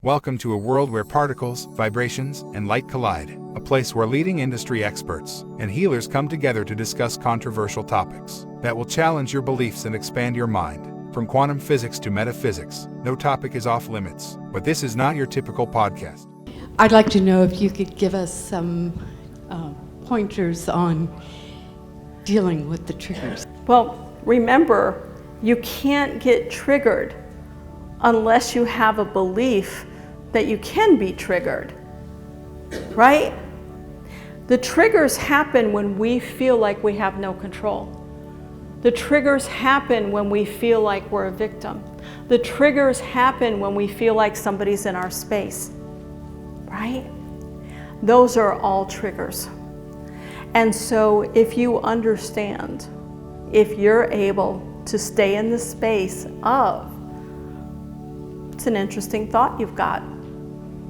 Welcome to a world where particles, vibrations, and light collide, a place where leading industry experts and healers come together to discuss controversial topics that will challenge your beliefs and expand your mind. From quantum physics to metaphysics, no topic is off limits, but this is not your typical podcast. I'd like to know if you could give us some pointers on dealing with the triggers. Well, remember, you can't get triggered unless you have a belief that you can be triggered, right? The triggers happen when we feel like we have no control. The triggers happen when we feel like we're a victim. The triggers happen when we feel like somebody's in our space, right? Those are all triggers. And so if you understand, if you're able to stay in the space of, it's an interesting thought you've got.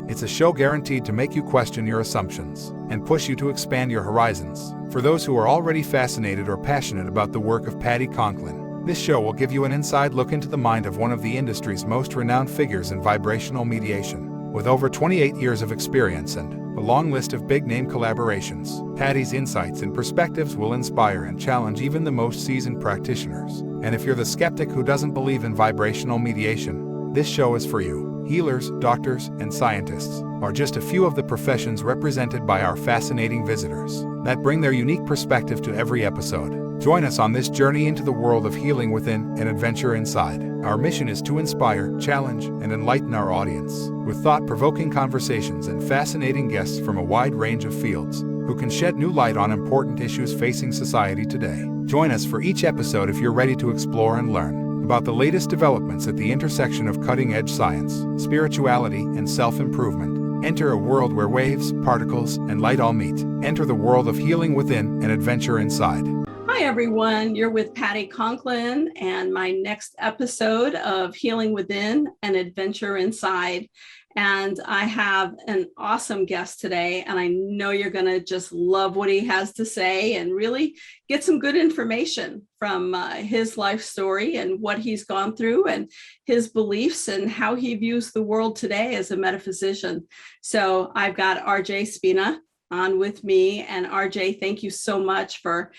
It's a show guaranteed to make you question your assumptions and push you to expand your horizons. For those who are already fascinated or passionate about the work of Patti Conklin, this show will give you an inside look into the mind of one of the industry's most renowned figures in vibrational mediation. With over 28 years of experience and a long list of big-name collaborations, Patti's insights and perspectives will inspire and challenge even the most seasoned practitioners. And if you're the skeptic who doesn't believe in vibrational mediation, this show is for you. Healers, doctors, and scientists are just a few of the professions represented by our fascinating visitors that bring their unique perspective to every episode. Join us on this journey into the world of healing within and adventure inside. Our mission is to inspire, challenge, and enlighten our audience with thought-provoking conversations and fascinating guests from a wide range of fields who can shed new light on important issues facing society today. Join us for each episode if you're ready to explore and learn about the latest developments at the intersection of cutting-edge science, spirituality, and self-improvement. Enter a world where waves, particles, and light all meet. Enter the world of healing within and adventure inside. Hi, everyone. You're with Patti Conklin and my next episode of Healing Within and Adventure Inside. And I have an awesome guest today, and I know you're going to just love what he has to say and really get some good information from his life story and what he's gone through and his beliefs and how he views the world today as a metaphysician. So I've got RJ Spina on with me. And RJ, thank you so much for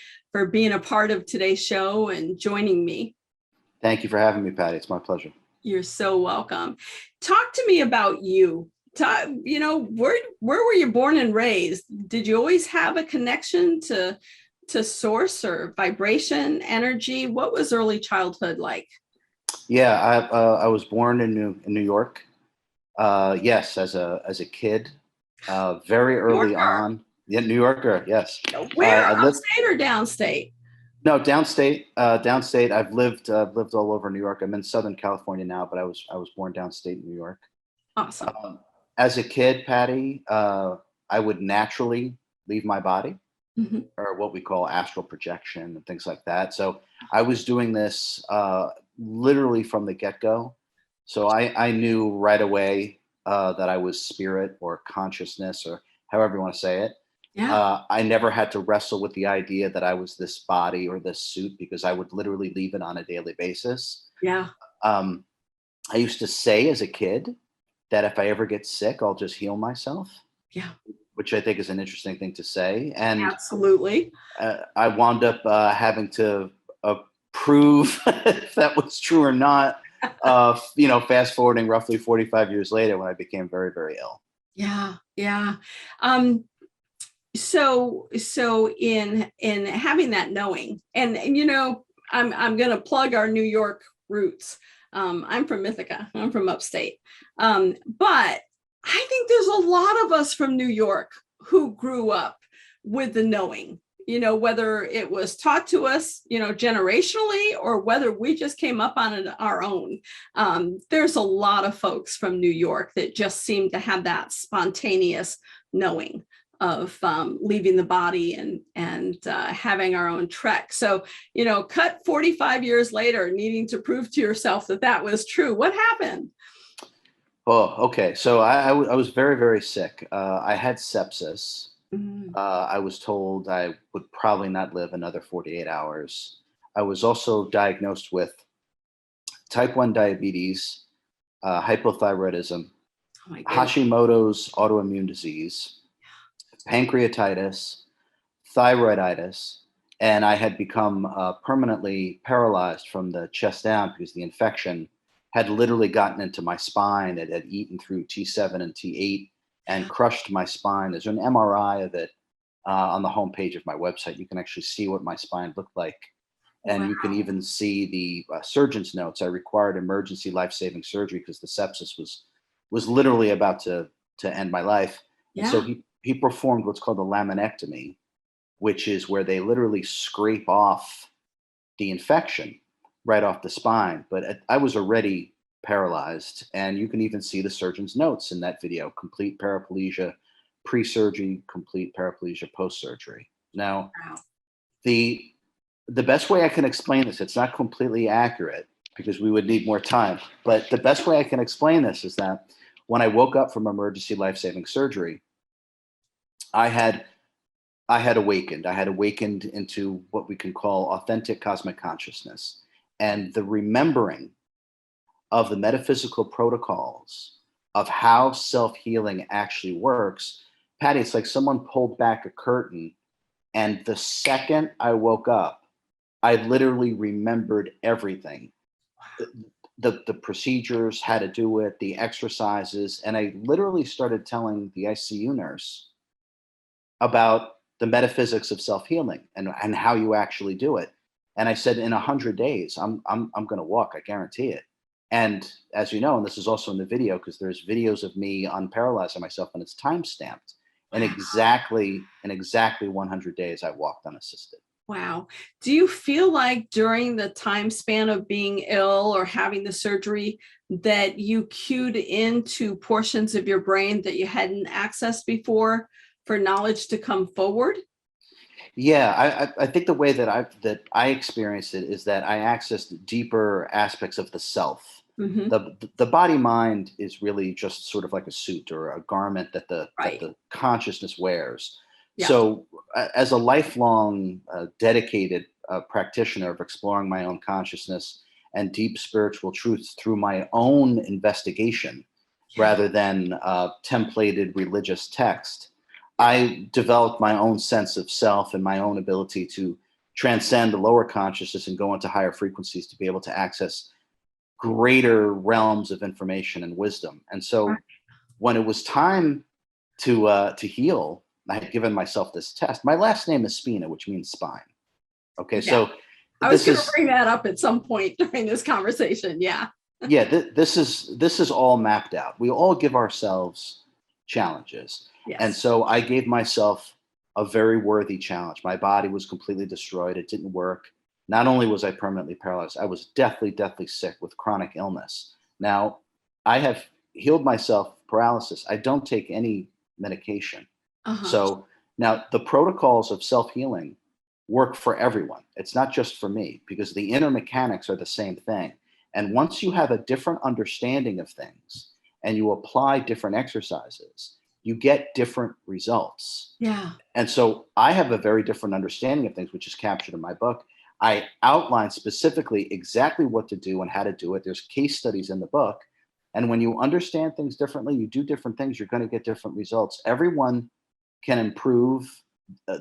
being a part of today's show and joining me. Thank you for having me, Patti. It's my pleasure. You're so welcome. Talk to me about you. Where were you born and raised? Did you always have a connection to source or vibration, energy? What was early childhood like? Yeah, I was born in New York. Yes, as a kid, very early on. Yeah, New Yorker. Yes. Where, upstate or downstate? No, downstate. Downstate. I've lived all over New York. I'm in Southern California now, but I was born downstate in New York. Awesome. As a kid, Patti, I would naturally leave my body, or what we call astral projection and things like that. So I was doing this literally from the get-go. So I knew right away that I was spirit or consciousness or however you want to say it. Yeah. I never had to wrestle with the idea that I was this body or this suit because I would literally leave it on a daily basis. Yeah. I used to say as a kid that if I ever get sick, I'll just heal myself. Yeah. Which I think is an interesting thing to say. And absolutely. I wound up having to prove if that was true or not. Fast forwarding roughly 45 years later when I became very, very ill. Yeah. Yeah. So in having that knowing, and I'm going to plug our New York roots. I'm from Ithaca. I'm from upstate. But I think there's a lot of us from New York who grew up with the knowing, whether it was taught to us, generationally, or whether we just came up on it our own. There's a lot of folks from New York that just seem to have that spontaneous knowing of leaving the body and having our own trek. So, cut 45 years later, needing to prove to yourself that was true. What happened? Oh, okay. So I was very, very sick. I had sepsis. I was told I would probably not live another 48 hours. I was also diagnosed with type 1 diabetes, hypothyroidism, Oh my goodness. Hashimoto's autoimmune disease, pancreatitis, thyroiditis, and I had become permanently paralyzed from the chest down because the infection had literally gotten into my spine. It had eaten through T7 and T8 and crushed my spine. There's an MRI of it on the homepage of my website. You can actually see what my spine looked like. And you can even see the surgeon's notes. I required emergency life-saving surgery because the sepsis was literally about to end my life. And so he performed what's called a laminectomy, which is where they literally scrape off the infection right off the spine. But I was already paralyzed, and you can even see the surgeon's notes in that video: complete paraplegia pre-surgery, complete paraplegia post-surgery. Now, the best way I can explain this, it's not completely accurate because we would need more time, but the best way I can explain this is that when I woke up from emergency life-saving surgery, I had awakened. I had awakened into what we can call authentic cosmic consciousness. And the remembering of the metaphysical protocols of how self-healing actually works, Patti, it's like someone pulled back a curtain, and the second I woke up, I literally remembered everything. The procedures, how to do it, the exercises, and I literally started telling the ICU nurse about the metaphysics of self-healing and how you actually do it. And I said, in 100 days, I'm going to walk. I guarantee it. And as you know, and this is also in the video, because there's videos of me unparalyzing myself, and it's time stamped. And exactly 100 days, I walked unassisted. Wow. Do you feel like during the time span of being ill or having the surgery that you cued into portions of your brain that you hadn't accessed before for knowledge to come forward? Yeah, I think the way that I experienced it is that I accessed deeper aspects of the self. Mm-hmm. The body mind is really just sort of like a suit or a garment that the consciousness wears. Yeah. So as a lifelong dedicated practitioner of exploring my own consciousness and deep spiritual truths through my own investigation, rather than templated religious text, I developed my own sense of self and my own ability to transcend the lower consciousness and go into higher frequencies to be able to access greater realms of information and wisdom. And so when it was time to heal, I had given myself this test. My last name is Spina, which means spine. Okay, so I was going to bring that up at some point during this conversation. Yeah. Yeah, this is all mapped out. We all give ourselves challenges. Yes. And so I gave myself a very worthy challenge. My body was completely destroyed. It didn't work. Not only was I permanently paralyzed, I was deathly sick with chronic illness. Now, I have healed myself paralysis. I don't take any medication. So now the protocols of self-healing work for everyone. It's not just for me, because the inner mechanics are the same thing. And once you have a different understanding of things and you apply different exercises, you get different results. Yeah. And so I have a very different understanding of things, which is captured in my book. I outline specifically exactly what to do and how to do it. There's case studies in the book. And when you understand things differently, you do different things, you're going to get different results. Everyone can improve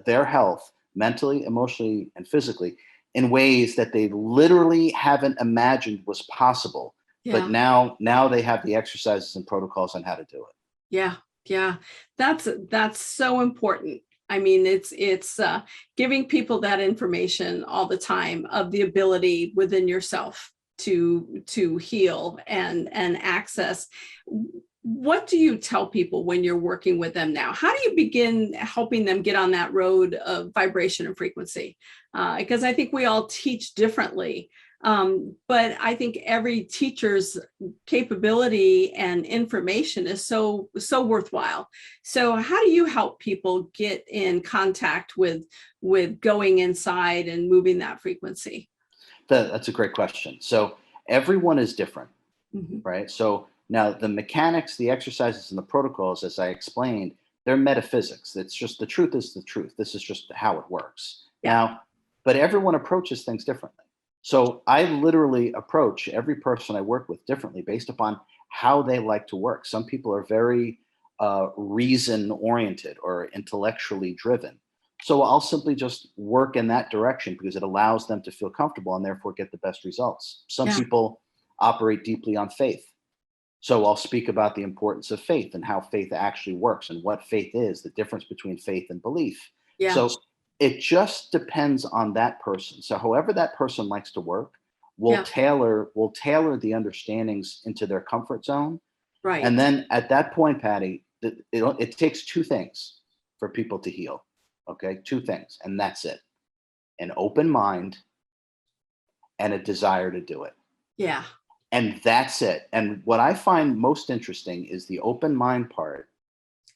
their health mentally, emotionally, and physically in ways that they literally haven't imagined was possible. Yeah. But now they have the exercises and protocols on how to do it. Yeah. Yeah. That's so important. I mean, it's giving people that information all the time of the ability within yourself to heal and access. What do you tell people when you're working with them now? How do you begin helping them get on that road of vibration and frequency? Because I think we all teach differently. But I think every teacher's capability and information is so worthwhile. So how do you help people get in contact with going inside and moving that frequency? That's a great question. So everyone is different, right? So now the mechanics, the exercises, and the protocols, as I explained, they're metaphysics. It's just the truth is the truth. This is just how it works. Yeah. Now, but everyone approaches things differently. So I literally approach every person I work with differently based upon how they like to work. Some people are very reason oriented or intellectually driven. So I'll simply just work in that direction because it allows them to feel comfortable and therefore get the best results. Some Yeah. people operate deeply on faith. So I'll speak about the importance of faith and how faith actually works and what faith is, the difference between faith and belief. Yeah. So it just depends on that person. So however that person likes to work, we'll Yeah. tailor the understandings into their comfort zone. Right. And then at that point, Patti, it takes two things for people to heal. Okay, two things, and that's it: an open mind and a desire to do it. Yeah. And that's it. And what I find most interesting is the open mind part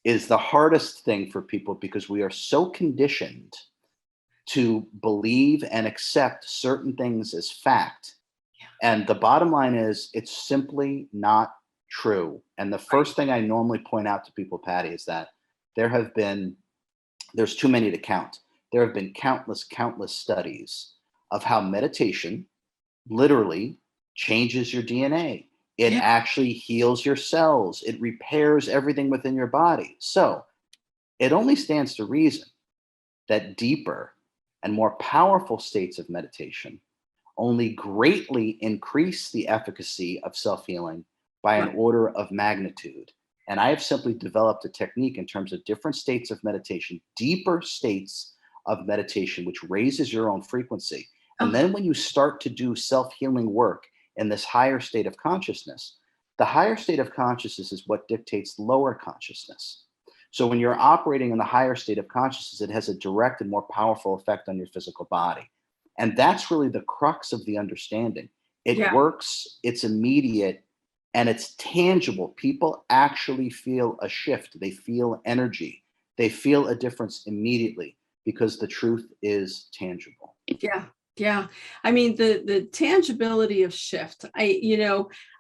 is the hardest thing for people because we are so conditioned to believe and accept certain things as fact. And the bottom line is it's simply not true. And the first thing I normally point out to people, Patti, is that there's too many to count. There have been countless studies of how meditation literally changes your DNA. It Yeah. actually heals your cells. It repairs everything within your body. So it only stands to reason that deeper and more powerful states of meditation only greatly increase the efficacy of self-healing by an Right. order of magnitude. And I have simply developed a technique in terms of different states of meditation, deeper states of meditation, which raises your own frequency. And Oh. then when you start to do self-healing work in this higher state of consciousness, the higher state of consciousness is what dictates lower consciousness. So when you're operating in the higher state of consciousness, it has a direct and more powerful effect on your physical body. And that's really the crux of the understanding. It Yeah. works, it's immediate, and it's tangible. People actually feel a shift. They feel energy. They feel a difference immediately because the truth is tangible. Yeah. Yeah. I mean, the tangibility of shift.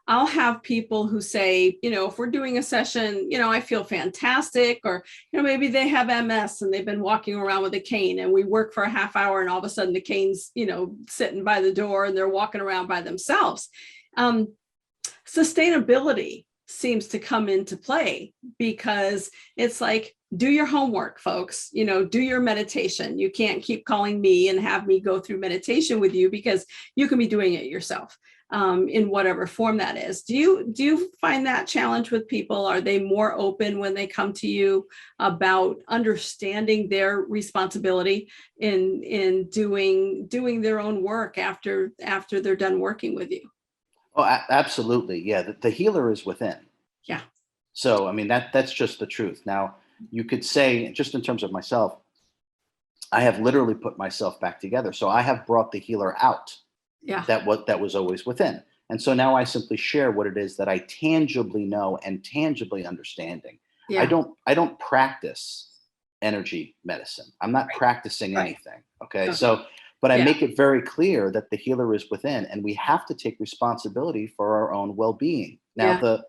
I'll have people who say, if we're doing a session, I feel fantastic, or, maybe they have MS and they've been walking around with a cane and we work for a half hour and all of a sudden the cane's, sitting by the door and they're walking around by themselves. Sustainability seems to come into play because it's like, do your homework, folks, do your meditation. You can't keep calling me and have me go through meditation with you because you can be doing it yourself in whatever form that is. Do you find that challenge with people? Are they more open when they come to you about understanding their responsibility in doing their own work after they're done working with you? Oh, absolutely. Yeah. The healer is within. Yeah. So, I mean, that's just the truth. Now, you could say, just in terms of myself, I have literally put myself back together. So I have brought the healer out. Yeah. That was always within. And so now I simply share what it is that I tangibly know and tangibly understanding. Yeah. I don't practice energy medicine. I'm not practicing anything. Okay. So, but I make it very clear that the healer is within and we have to take responsibility for our own well-being. Now,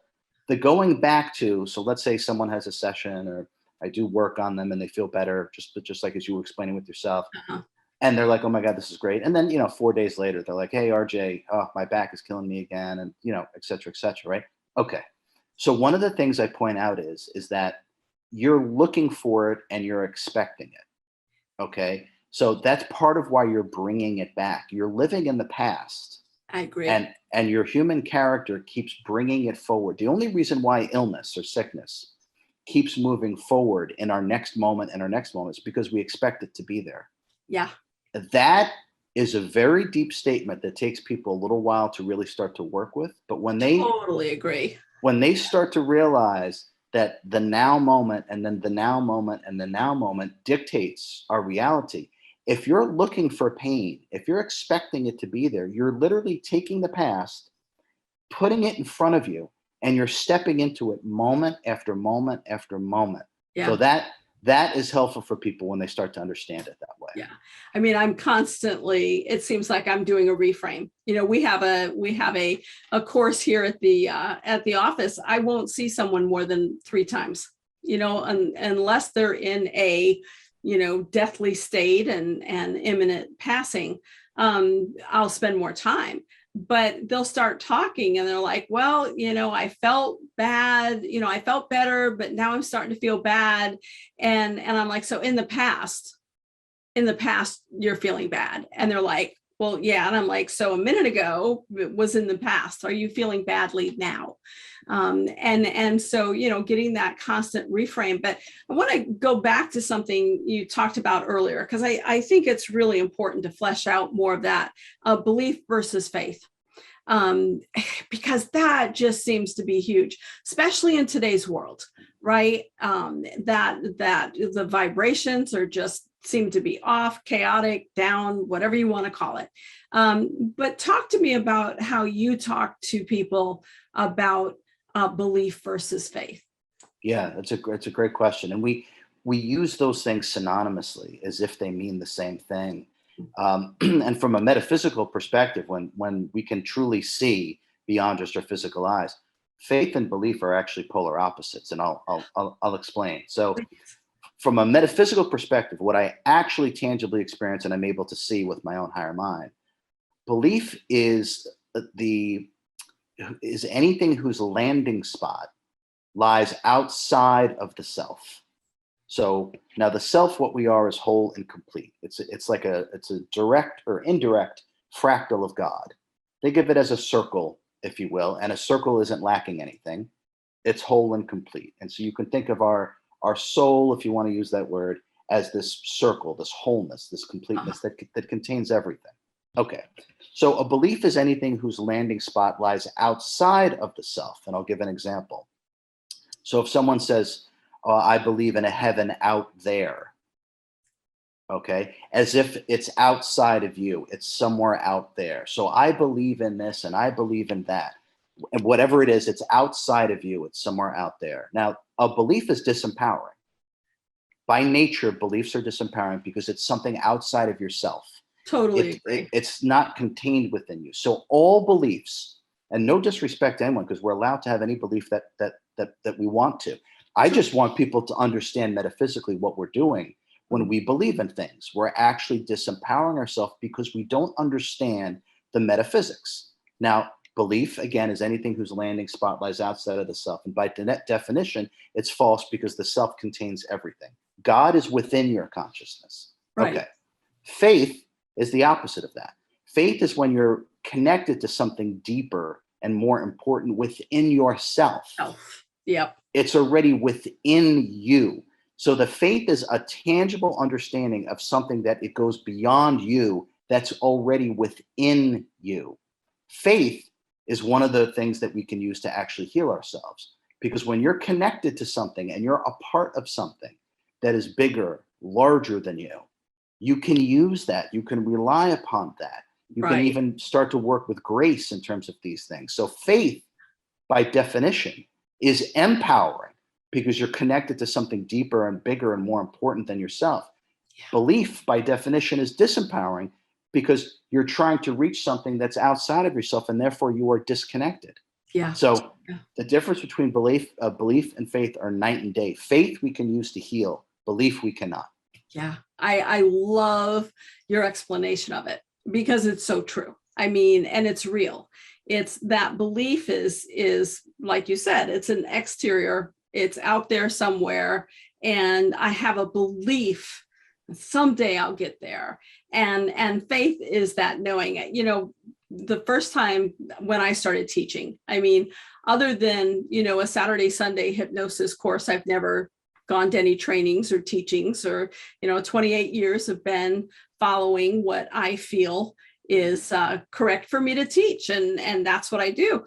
the going back to, so let's say someone has a session or I do work on them and they feel better, just like as you were explaining with yourself. Uh-huh. And they're like, oh my God, this is great. And then, 4 days later, they're like, hey, RJ, oh, my back is killing me again. And, et cetera, right? Okay. So one of the things I point out is that you're looking for it and you're expecting it. Okay. So that's part of why you're bringing it back. You're living in the past. I agree. And your human character keeps bringing it forward. The only reason why illness or sickness keeps moving forward in our next moment is because we expect it to be there. Yeah. That is a very deep statement that takes people a little while to really start to work with. But when they totally agree, when they start to realize that the now moment and then the now moment and the now moment dictates our reality. If you're looking for pain, if you're expecting it to be there, you're literally taking the past, putting it in front of you, and you're stepping into it moment after moment after moment. Yeah. So that is helpful for people when they start to understand it that way. Yeah. I mean, I'm constantly, it seems like I'm doing a reframe. We have a course here at the office. I won't see someone more than 3 times, unless they're in a, deathly state and imminent passing. I'll spend more time. but they'll start talking and they're like, well, I felt bad, I felt better, but now I'm starting to feel bad. And I'm like, so in the past, you're feeling bad. And they're like, well, yeah. And I'm like, so a minute ago it was in the past. Are you feeling badly now? And so, getting that constant reframe. But I want to go back to something you talked about earlier, because I think it's really important to flesh out more of that belief versus faith. Because that just seems to be huge, especially in today's world, right? That the vibrations are just seem to be off, chaotic, down, whatever you want to call it. But talk to me about how you talk to people about belief versus faith. Yeah, it's a great question, and we use those things synonymously as if they mean the same thing. And from a metaphysical perspective, when we can truly see beyond just our physical eyes, faith and belief are actually polar opposites, and I'll explain. So, from a metaphysical perspective, what I actually tangibly experience and I'm able to see with my own higher mind, belief is anything whose landing spot lies outside of the self. So now the self, what we are, is whole and complete. It's a direct or indirect fractal of God. Think of it as a circle, if you will, and a circle isn't lacking anything. It's whole and complete. And so you can think of our soul, if you want to use that word, as this circle, this wholeness, this completeness that contains everything. Okay. So a belief is anything whose landing spot lies outside of the self. And I'll give an example. So if someone says, I believe in a heaven out there, okay, as if it's outside of you, it's somewhere out there. So I believe in this and I believe in that. And whatever it is, it's outside of you, it's somewhere out there. Now, a belief is disempowering. By nature, beliefs are disempowering because it's something outside of yourself. Totally agree. It's not contained within you. So all beliefs, and no disrespect to anyone, because we're allowed to have any belief that we want to. I just want people to understand metaphysically what we're doing when we believe in things. We're actually disempowering ourselves because we don't understand the metaphysics. Now, belief, again, is anything whose landing spot lies outside of the self. And by definition, it's false because the self contains everything. God is within your consciousness. Right. Okay. Faith is the opposite of that. Faith is when you're connected to something deeper and more important within yourself. Yep. It's already within you. So the faith is a tangible understanding of something that it goes beyond you, that's already within you. Faith is one of the things that we can use to actually heal ourselves. Because when you're connected to something and you're a part of something that is bigger, larger than you, you can use that. You can rely upon that. You can even start to work with grace in terms of these things. So faith, by definition, is empowering because you're connected to something deeper and bigger and more important than yourself. Yeah. Belief, by definition, is disempowering because you're trying to reach something that's outside of yourself, and therefore you are disconnected. Yeah. So the difference between belief and faith are night and day. Faith we can use to heal. Belief we cannot. Yeah, I love your explanation of it because it's so true. I mean, and it's real. It's that belief is like you said, it's an exterior, it's out there somewhere. And I have a belief someday I'll get there. And faith is that knowing it. The first time when I started teaching, I mean, other than, a Saturday, Sunday hypnosis course, I've never gone to any trainings or teachings or, 28 years have been following what I feel is correct for me to teach. And that's what I do.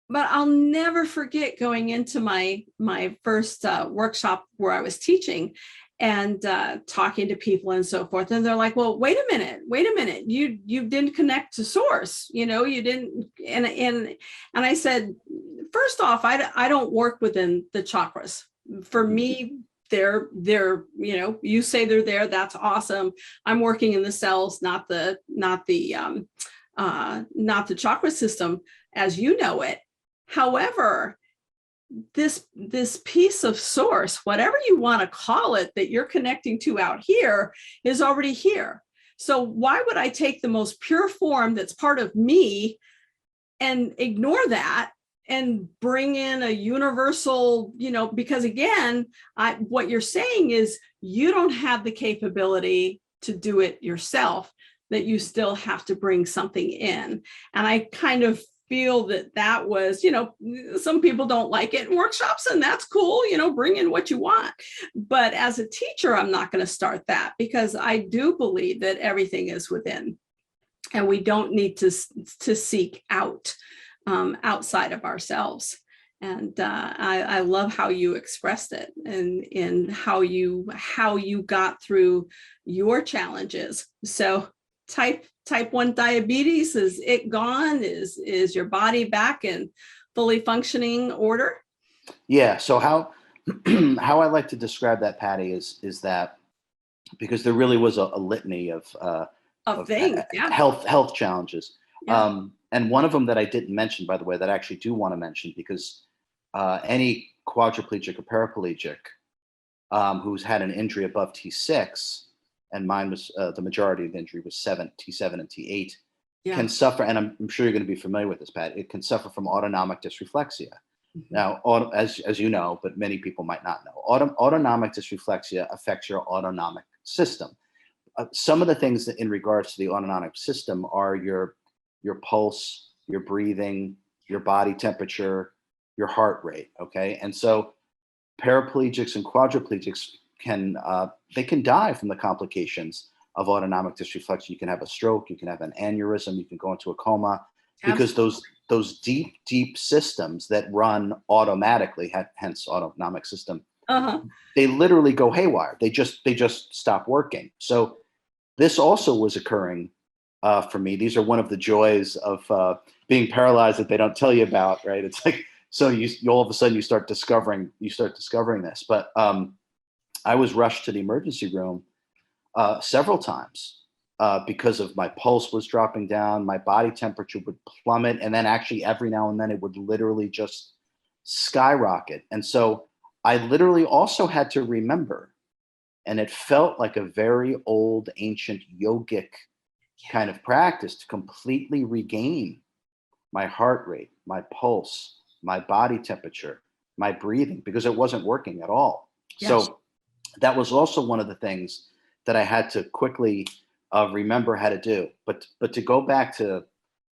But I'll never forget going into my first workshop where I was teaching and talking to people and so forth. And they're like, well, wait a minute. You didn't connect to source, you didn't. And I said, first off, I don't work within the chakras. For me, they're you say they're there, that's awesome. I'm working in the cells, not the chakra system as you know it. However, this piece of source, whatever you want to call it, that you're connecting to out here is already here. So why would I take the most pure form that's part of me and ignore that and bring in a universal, because again, what you're saying is you don't have the capability to do it yourself, that you still have to bring something in. And I kind of feel that was, some people don't like it in workshops, and that's cool, bring in what you want. But as a teacher, I'm not going to start that, because I do believe that everything is within, and we don't need to seek out outside of ourselves. And I love how you expressed it, and in how you got through your challenges. So type 1 diabetes, is it gone? Is your body back in fully functioning order? Yeah. So how how I like to describe that, Patti, is that because there really was a litany of things, health challenges. Yeah. And one of them that I didn't mention, by the way, that I actually do want to mention, because any quadriplegic or paraplegic who's had an injury above T6, and mine was the majority of the injury was T7 and T8, can suffer, and I'm sure you're going to be familiar with this, Pat. It can suffer from autonomic dysreflexia. Mm-hmm. Now, as you know, but many people might not know, autonomic dysreflexia affects your autonomic system. Some of the things that in regards to the autonomic system are your pulse, your breathing, your body temperature, your heart rate. Okay, and so paraplegics and quadriplegics can die from the complications of autonomic dysreflexia. You can have a stroke, you can have an aneurysm, you can go into a coma, because those deep systems that run automatically, hence autonomic system, they literally go haywire. They just stop working. So this also was occurring for me. These are one of the joys of being paralyzed that they don't tell you about, right? It's like, so you all of a sudden you start discovering this. But I was rushed to the emergency room several times because of my pulse was dropping down, my body temperature would plummet, and then actually every now and then it would literally just skyrocket. And so I literally also had to remember, and it felt like a very old, ancient yogic kind of practice, to completely regain my heart rate, my pulse, my body temperature, my breathing, because it wasn't working at all. Yes. So that was also one of the things that I had to quickly remember how to do. But to go back to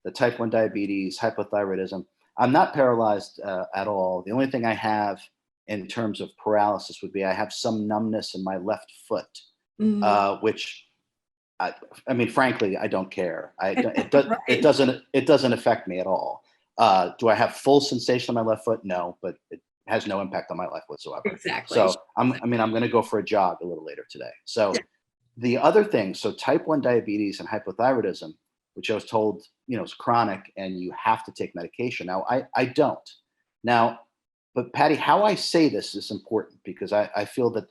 the type 1 diabetes, hypothyroidism, I'm not paralyzed at all. The only thing I have in terms of paralysis would be I have some numbness in my left foot, which I mean, frankly, I don't care. It doesn't affect me at all. Do I have full sensation on my left foot? No, but it has no impact on my life whatsoever. Exactly. So I'm going to go for a jog a little later today. So the other thing, so type 1 diabetes and hypothyroidism, which I was told, is chronic and you have to take medication. Now, I don't. Now, but Patti, how I say this is important, because I feel that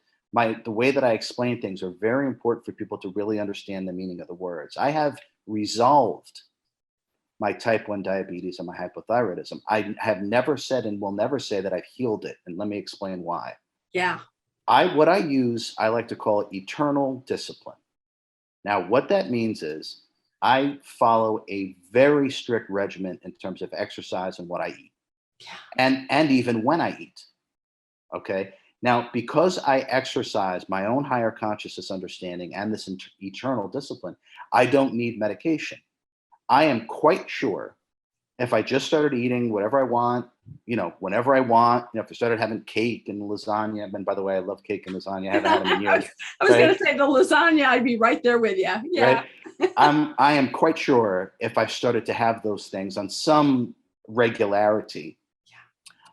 the way that I explain things are very important for people to really understand the meaning of the words. I have resolved my type 1 diabetes and my hypothyroidism. I have never said and will never say that I've healed it. And let me explain why. Yeah. What I use, I like to call it eternal discipline. Now, what that means is I follow a very strict regimen in terms of exercise and what I eat. Yeah. And even when I eat. Okay. Now, because I exercise my own higher consciousness understanding and this eternal discipline, I don't need medication. I am quite sure if I just started eating whatever I want, whenever I want, if I started having cake and lasagna, and by the way, I love cake and lasagna. I haven't had them in years. I was going to say the lasagna, I'd be right there with you. Yeah. Right? I am quite sure if I started to have those things on some regularity,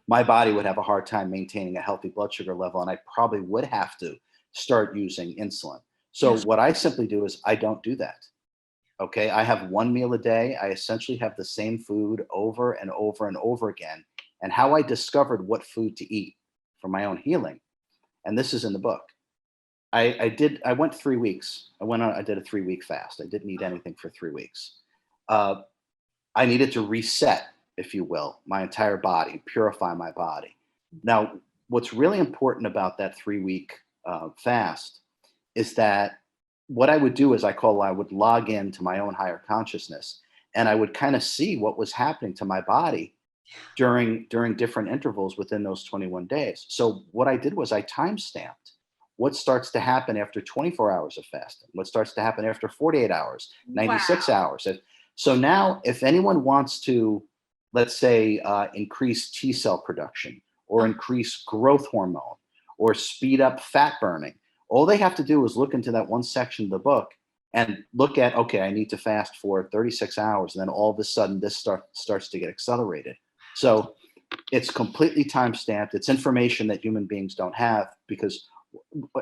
my body would have a hard time maintaining a healthy blood sugar level, and I probably would have to start using insulin. So what I simply do is I don't do that. Okay, I have one meal a day. I essentially have the same food over and over and over again. And how I discovered what food to eat for my own healing, and this is in the book. I went 3 weeks. I did a 3-week fast. I didn't eat anything for 3 weeks. I needed to reset, if you will, my entire body, purify my body. Now, what's really important about that 3-week fast is that what I would do is I would log in to my own higher consciousness, and I would kind of see what was happening to my body during different intervals within those 21 days. So what I did was I time stamped what starts to happen after 24 hours of fasting, what starts to happen after 48 hours, 96 hours. So now if anyone wants to, let's say, increase T cell production or increase growth hormone or speed up fat burning, all they have to do is look into that one section of the book and look at, okay, I need to fast for 36 hours. And then all of a sudden this starts to get accelerated. So it's completely time-stamped. It's information that human beings don't have because,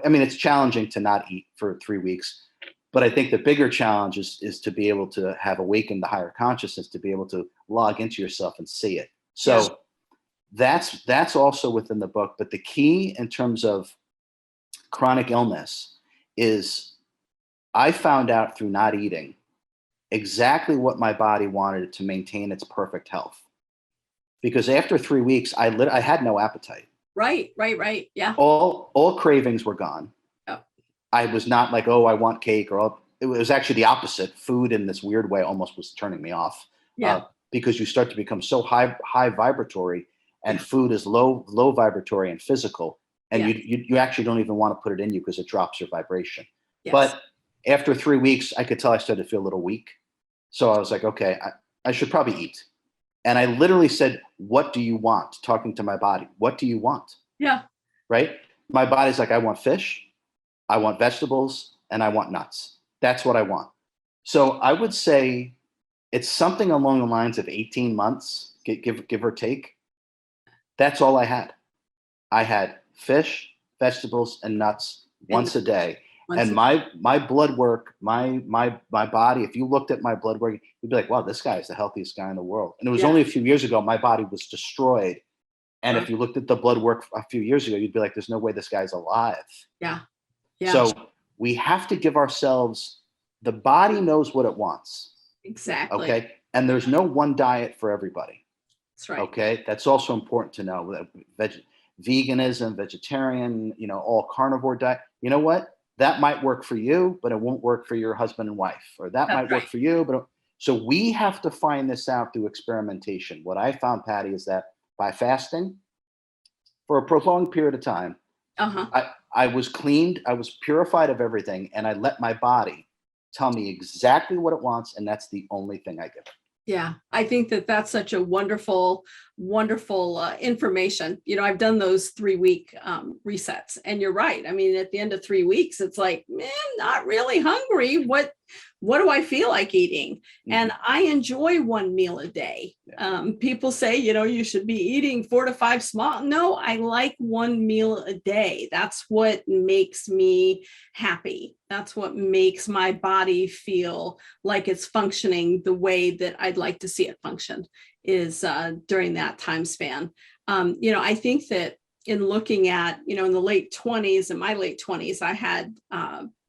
I mean, it's challenging to not eat for 3 weeks. But I think the bigger challenge is to be able to have awakened the higher consciousness, to be able to log into yourself and see it. So that's also within the book. But the key in terms of chronic illness is I found out through not eating exactly what my body wanted to maintain its perfect health. Because after 3 weeks, I had no appetite. Right. Yeah. All cravings were gone. Yep. I was not like, oh, I want cake, or it was actually the opposite. Food in this weird way almost was turning me off. Yeah. Because you start to become so high vibratory, and food is low vibratory and physical, and you actually don't even want to put it in you because it drops your vibration. Yes. But after 3 weeks, I could tell I started to feel a little weak. So I was like, okay, I should probably eat. And I literally said, what do you want? Talking to my body. What do you want? Yeah. Right? My body's like, I want fish, I want vegetables, and I want nuts. That's what I want. So I would say it's something along the lines of 18 months, give or take. That's all I had. I had fish, vegetables, and nuts once a day. And my blood work, my body, if you looked at my blood work, you'd be like, wow, this guy is the healthiest guy in the world. And it was only a few years ago, my body was destroyed. And if you looked at the blood work a few years ago, you'd be like, there's no way this guy's alive. Yeah. So we have to give ourselves, the body knows what it wants. Exactly. Okay. And there's no one diet for everybody. That's right. Okay. That's also important to know. Veganism, vegetarian, all carnivore diet. You know what? That might work for you, but it won't work for your husband and wife, or that might work for you. But so we have to find this out through experimentation. What I found, Patti, is that by fasting for a prolonged period of time, I was cleaned, I was purified of everything, and I let my body tell me exactly what it wants, and that's the only thing I give it. Yeah, I think that's such a wonderful information. I've done those 3 week resets, and you're right. I mean, at the end of 3 weeks, it's like, man, not really hungry. What do I feel like eating? Mm-hmm. And I enjoy one meal a day. Yeah. People say, you should be eating 4 to 5 small. No, I like one meal a day. That's what makes me happy. That's what makes my body feel like it's functioning the way that I'd like to see it function, is during that time span. I think that in looking at, in the late 20s, in my late 20s, I had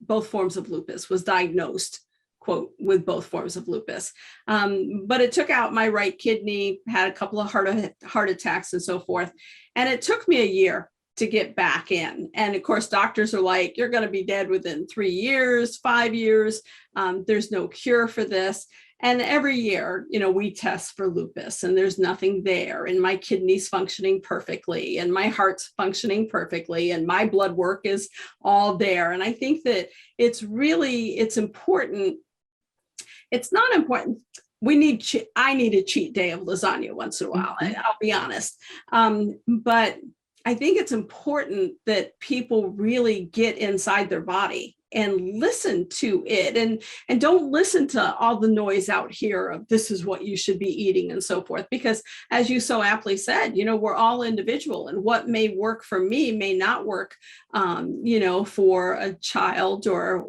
both forms of lupus, was diagnosed, quote, with both forms of lupus. But it took out my right kidney, had a couple of heart attacks and so forth. And it took me a year to get back in. And of course, doctors are like, you're going to be dead within 3 years, 5 years. There's no cure for this. And every year, we test for lupus, and there's nothing there. And my kidney's functioning perfectly, and my heart's functioning perfectly, and my blood work is all there. And I think that it's important. It's not important. I need a cheat day of lasagna once in a while. I'll be honest. But I think it's important that people really get inside their body and listen to it, and don't listen to all the noise out here of this is what you should be eating and so forth, because as you so aptly said, we're all individual, and what may work for me may not work, for a child or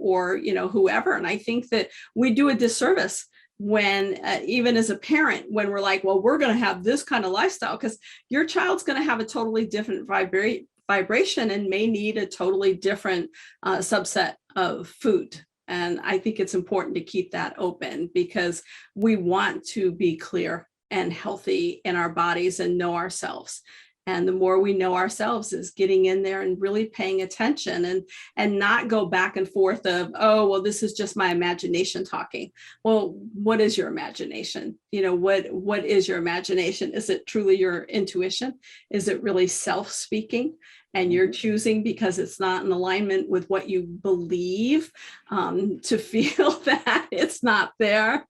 whoever. And I think that we do a disservice when even as a parent, when we're like, well, we're going to have this kind of lifestyle, because your child's going to have a totally different vibration and may need a totally different subset of food. And I think it's important to keep that open, because we want to be clear and healthy in our bodies and know ourselves. And the more we know ourselves is getting in there and really paying attention and not go back and forth of, oh, well, this is just my imagination talking. Well, what is your imagination? What is your imagination? Is it truly your intuition? Is it really self-speaking? And you're choosing because it's not in alignment with what you believe, to feel that it's not there.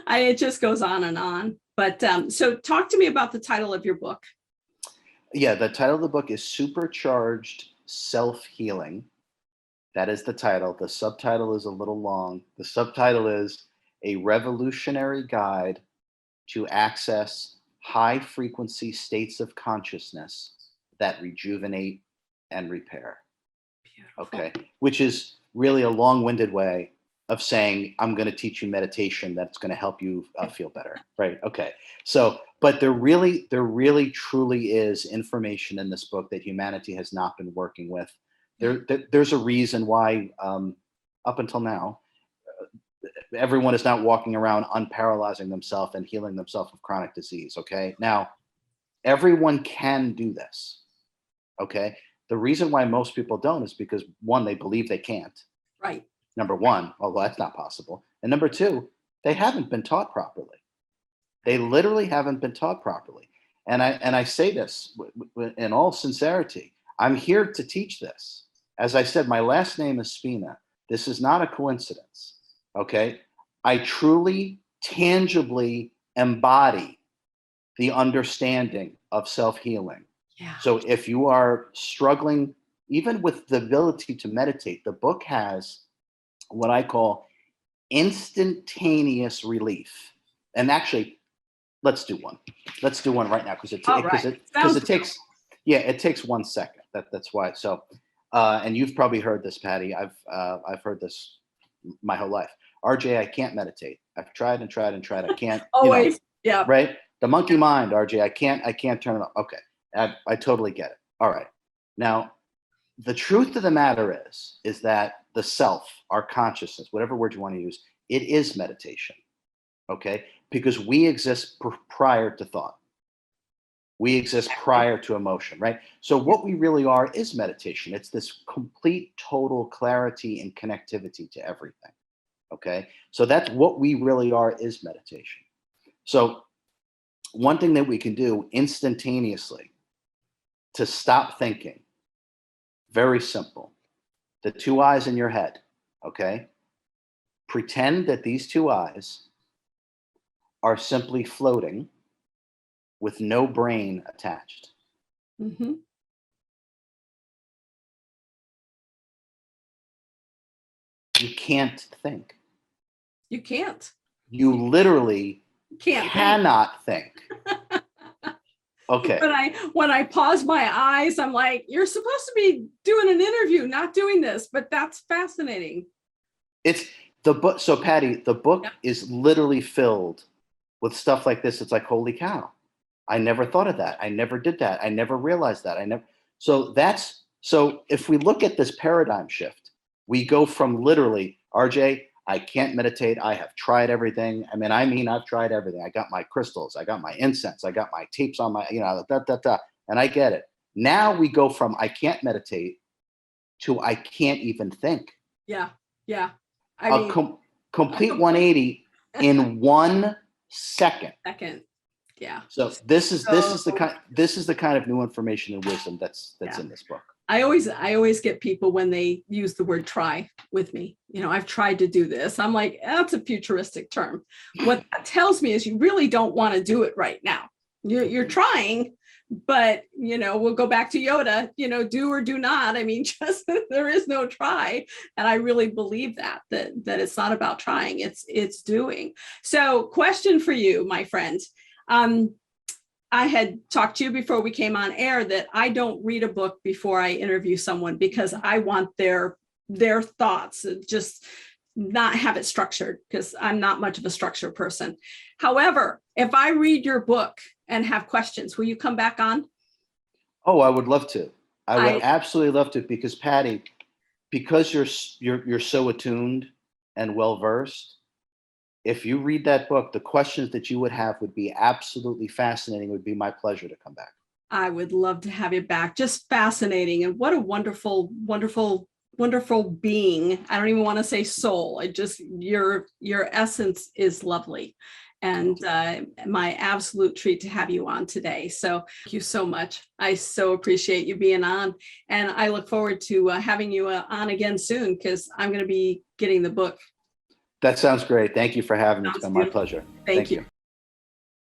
It just goes on and on. But so talk to me about the title of your book. Yeah, the title of the book is Supercharged Self Healing. That is the title. The subtitle is a little long. The subtitle is A Revolutionary Guide to Access High Frequency States of Consciousness that Rejuvenate and Repair. Beautiful. Okay, which is really a long-winded way of saying, I'm going to teach you meditation that's going to help you feel better, right? Okay, so, but there really truly is information in this book that humanity has not been working with. There's a reason why, up until now, everyone is not walking around unparalyzing themselves and healing themselves of chronic disease, okay? Now, everyone can do this, okay? The reason why most people don't is because, one, they believe they can't. Right. Number one, well, that's not possible. And number two, they haven't been taught properly. They literally haven't been taught properly. And I say this in all sincerity. I'm here to teach this. As I said, my last name is Spina. This is not a coincidence. Okay. I truly, tangibly embody the understanding of self-healing. Yeah. So if you are struggling even with the ability to meditate, the book has what I call instantaneous relief. And actually, let's do one. Let's do one right now because it takes 1 second. That's why. So, and you've probably heard this, Patti. I've heard this my whole life. RJ, I can't meditate. I've tried and tried and tried. I can't. Always. Yeah. Right. The monkey mind, RJ. I can't turn it on. Okay. I totally get it. All right. Now, the truth of the matter is that the self, our consciousness, whatever word you want to use, it is meditation, okay? Because we exist prior to thought. We exist prior to emotion, right? So what we really are is meditation. It's this complete, total clarity and connectivity to everything, okay? So that's what we really are is meditation. So one thing that we can do instantaneously to stop thinking, very simple. The two eyes in your head, okay? Pretend that these two eyes are simply floating with no brain attached. Mm-hmm. You can't think. You can't. You literally cannot think. Okay. When I pause my eyes, I'm like, you're supposed to be doing an interview, not doing this, but that's fascinating. It's the book. So Patti, the book is literally filled with stuff like this. It's like, holy cow. I never thought of that. I never did that. I never realized that. So if we look at this paradigm shift, we go from literally, RJ, I can't meditate. I have tried everything. I've tried everything. I got my crystals. I got my incense. I got my tapes on my, and I get it. Now we go from I can't meditate to I can't even think. Yeah. Yeah. Complete 180 in 1 second. Yeah. So this is the kind of new information and wisdom that's in this book. I always get people when they use the word try with me. I've tried to do this. I'm like, that's a futuristic term. What that tells me is you really don't want to do it right now. You're trying, but we'll go back to Yoda, do or do not. Just there is no try. And I really believe that it's not about trying, it's doing. So question for you, my friend. I had talked to you before we came on air that I don't read a book before I interview someone because I want their thoughts, just not have it structured because I'm not much of a structured person. However, if I read your book and have questions, will you come back on? Oh, I would love to. I would absolutely love to because Patti, because you're so attuned and well-versed, if you read that book, the questions that you would have would be absolutely fascinating. It would be my pleasure to come back. I would love to have you back. Just fascinating. And what a wonderful, wonderful, wonderful being. I don't even want to say soul. It just, your essence is lovely. And my absolute treat to have you on today. So thank you so much. I so appreciate you being on. And I look forward to having you on again soon, because I'm going to be getting the book. That sounds great. Thank you for having me. It's been my Beautiful. pleasure. Thank you.